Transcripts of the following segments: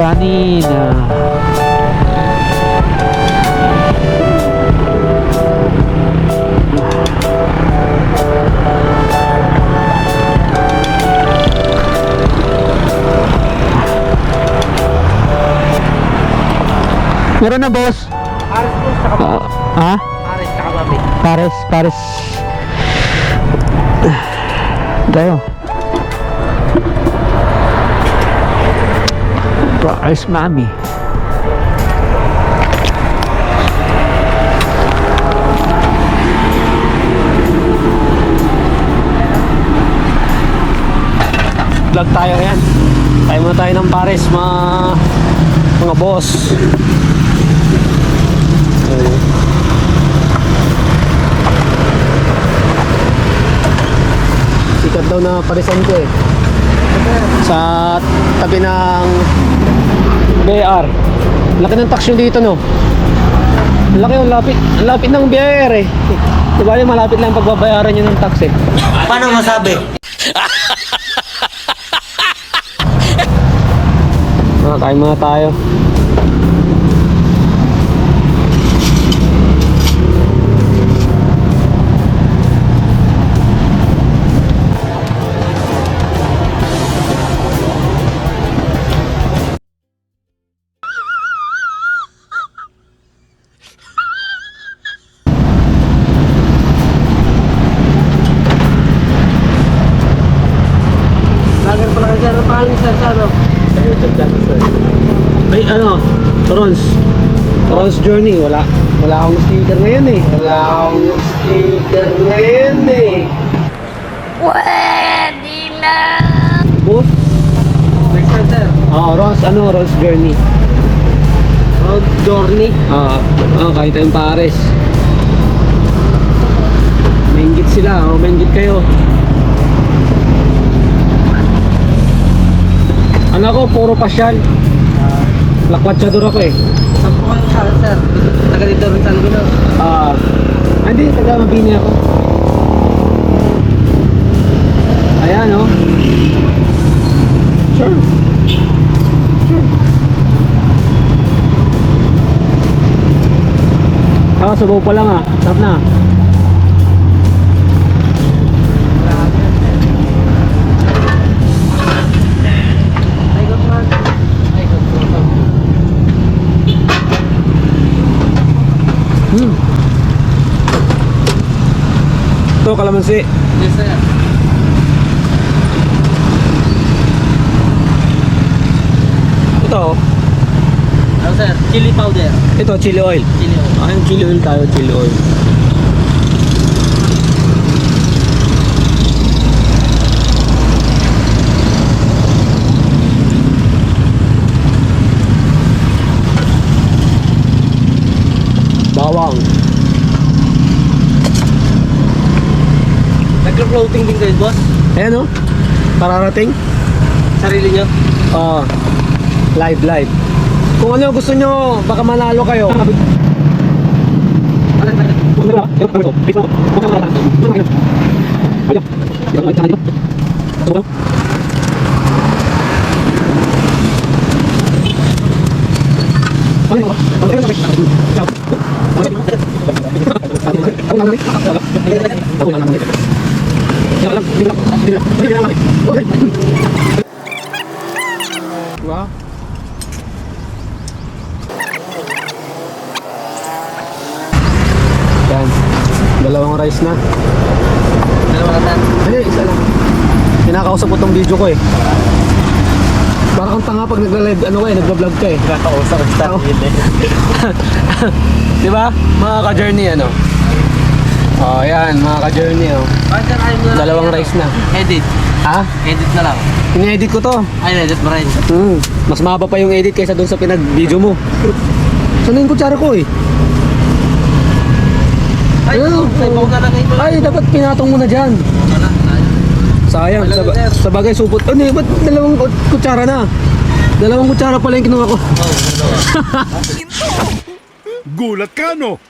Kanina. Meron na, boss. Pares po, tsaka babi. Ha? Pares, tsaka babi. Pares. Tayo. Pares, mami. Vlog tayo yan. Tayo muna tayo ng pares, mga boss. Sikat daw na parisan ko eh. Sa tabi ng BR. Laki ng tax dito, no? Laki, ang lapit. Ang lapit ng BR eh. Diba yung malapit lang pagbabayaran nyo ng tax eh. Paano masabi? Kain muna tayo. Lager pala kasi ano pangalan sir sa ano? Ay, Rons Journey. Wala akong sticker ngayon eh. Pwede na. Boss? Next time sir. Rons Journey. Road journey. Kahit tayong pares. Maingit sila, maingit kayo. Anak ko, puro pasyal. Lakwatsador ako eh. Saan po kayo sa sir? Taga dito rin sa Lugano. Hindi, taga Mabini ako. Ayan, oh. Sure. Sabaw pa lang ah. Sarap na. Ay, good man. Ito, kalamansi. Yes sir. Ito, Ano sir? Chili powder. ito, chili oil. Chili oil. Yung chili oil tayo, chili oil. Bawang. Nagka-floating din kayo boss? Ayan, oh. Pararating. Sarili nyo? Live. Kung ano gusto nyo, baka manalo kayo. Wow. Yan. Dalawang rice na. Dalawa ka tan. Hindi, isa lang. Kinakausap ko tong video ko eh. Parang kang tanga pag nagla-live, nagla-vlog ka eh. Kakausap ang start yun eh. Diba? Mga ka-journey ano. Oh, yan, mga ka-journey oh. Sir, ayaw nyo lang Dalawang yan. rice na. Edit. Ha? Edit na lang. In-edit ko to. Ay, edit mo rin. Mas mahaba pa yung edit kaysa doon sa pinag-video mo. Saan na yung kutsara ko eh? Ay, Ayun, may oh. bongga na kayo. Ay, dapat pinatong mo na dyan. Wala, sayang. Sayang, Wala, sir. sa bagay supot. Ano eh, ba't dalawang kutsara na? Dalawang kutsara pala yung kinuha ko. Gulat ka, no?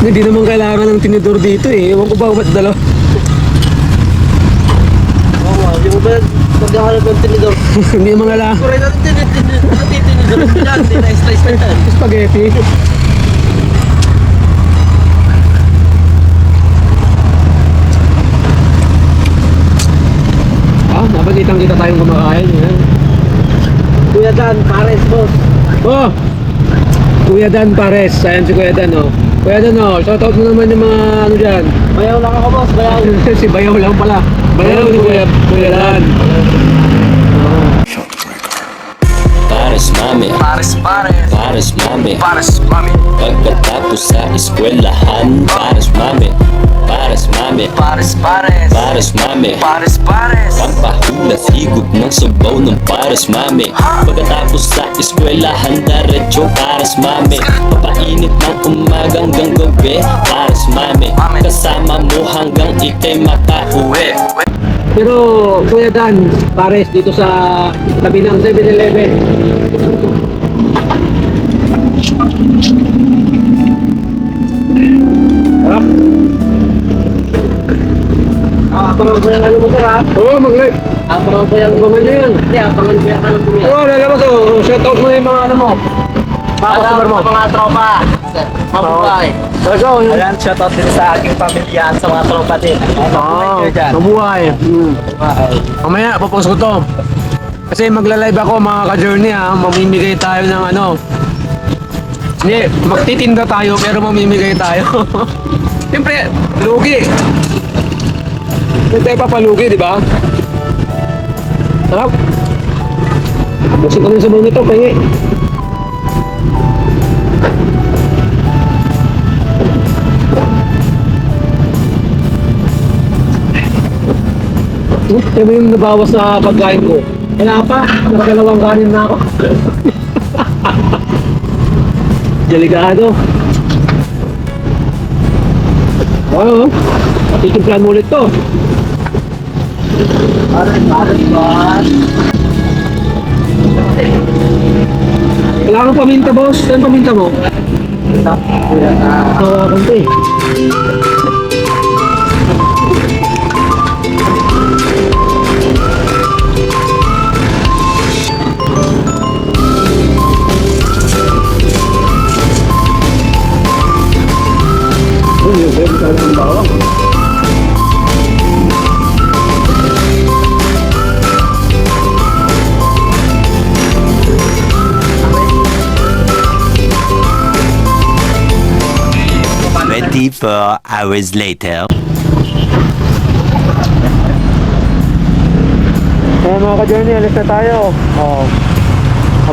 Hindi naman kailangan ng tinidor dito eh. Ewan ko ba ba't dalawa. Maghahanap ng tinidor. Hindi mga la. Pure natin tinidor. Hindi na-slice na yan. Spaghetti. Napagitang kita tayong kumakain. Yan. Kuya Dan, pares boss. Oh! Kuya Dan Pares. Ayan si Kuya Dan, oh. Kuya Dan, oh. Shoutout mo naman yung mga ano dyan. Bayaw lang ako boss, bayaw. Si Bayaw lang pala. Bayaw ni Kuya Dan. Pares mami, Pares. pares mami. Pares, mami. Pagkatapos sa eskwelahan, pares mami. Pares mami, Pares. pares mami. Pares. Pampahulat higop ng sabaw ng pares mami. Pagkatapos sa eskwelahan, diretso pares mami. Papainit ng umaga hanggang gabi, pares mami. Kasama mo hanggang ikay makauwi. Pero Kuya Dan Pares dito sa tabi ng 7-Eleven. Sarap. Abangan ko yung ano mo sir ha? Oo, mag-like. Abangan ko yung Paman nyo yan. Hindi, abangan ko yung ano mo yan. Oo, lalabas oh. Shoutout mo yung mga ano mo. Mga customer mo. Mga tropa. Mabuhay. Let's go. Ayan, shoutout din sa aking pamilya at sa mga tropa din. Mabuhay. Mamaya, papost ko to. Kasi magla-live ako mga ka-journey ha. Mamimigay tayo ng ano. Hindi, magtitinda tayo pero mamimigay tayo. Siyempre, lugi. Hindi tayo papalugi, di ba? Sarap. Buksin ko rin sa mga ito, pahingi. Kaya mo yung nabawas sa pagkain ko. Wala pa, nakalawang kanin na ako. Delikado. Oo, patitimplahan mo ulit to. Kailangan paminta, boss. Saan paminta mo? Kunti. Hours later. Kaya mga ka-journey, alis na tayo.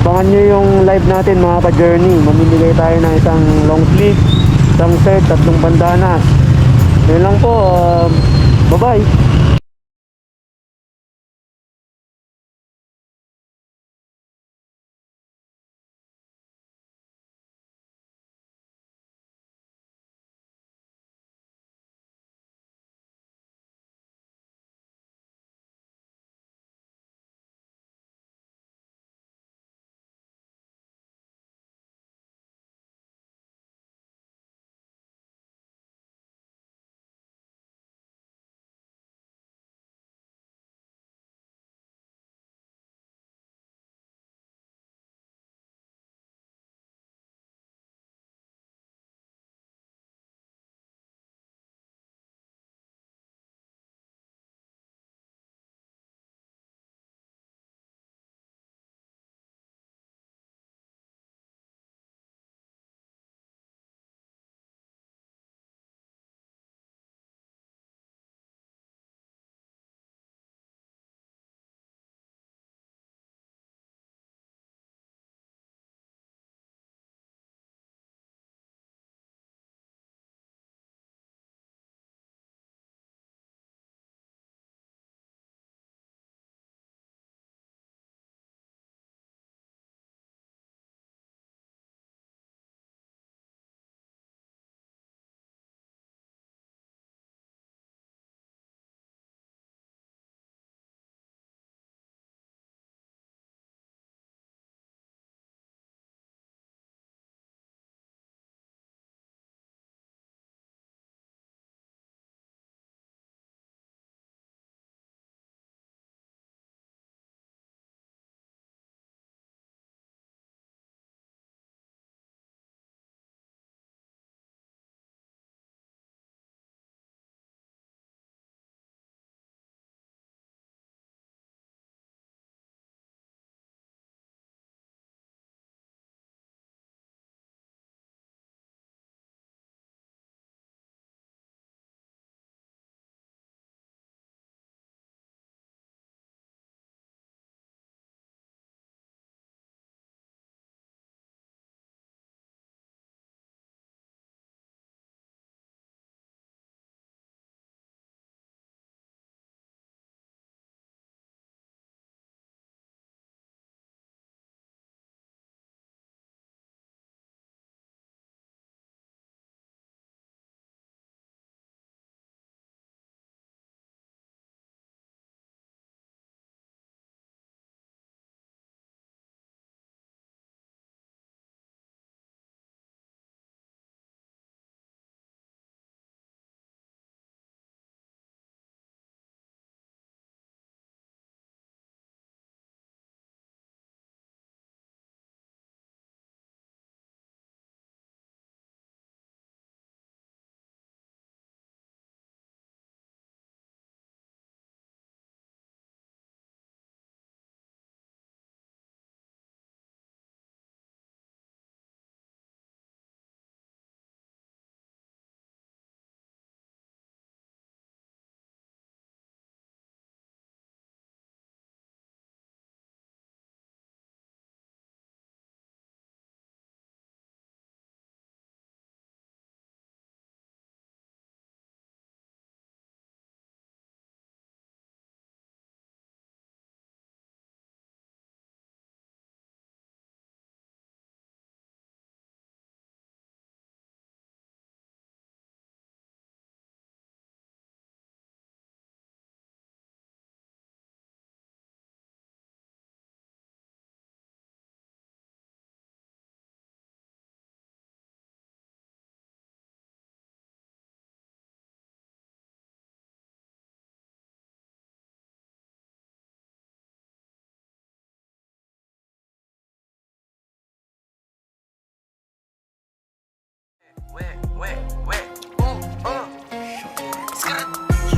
Abangan nyo yung live natin mga ka-journey. Mamimigay tayo ng isang long sleeve, isang shirt, 3 bandanas. Yun lang po. Bye-bye.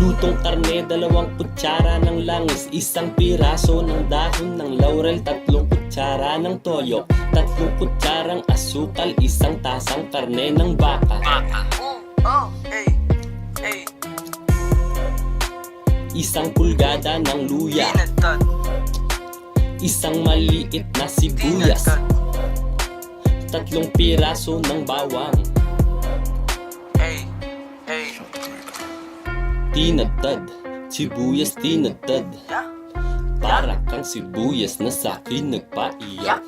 Lutong karne, 2 kutsara ng langis, 1 piraso ng dahon ng laurel, 3 kutsara ng toyo, 3 kutsarang asukal, 1 tasang karne ng baka, 1 pulgada ng luya, 1 maliit na sibuyas, 3 piraso ng bawang, tinadtad, sibuyas tinadtad, para kang sibuyas na sa'kin nagpaiyak.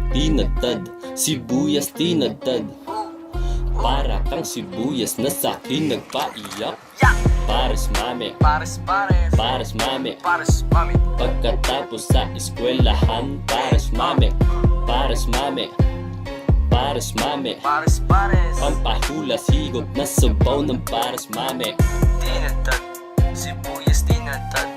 Tinadtad, sibuyas tinadtad, para kang sibuyas na sa'kin nagpaiyak. Pares mame, Pares, pares, pares mame, pares, mami. pagkatapos sa eskwelahan. Pares mame, pares mami, pares mami, Pares, pares. pampahulas higop na sabaw ng pares mami. Tinatad, sibuyas tinatad.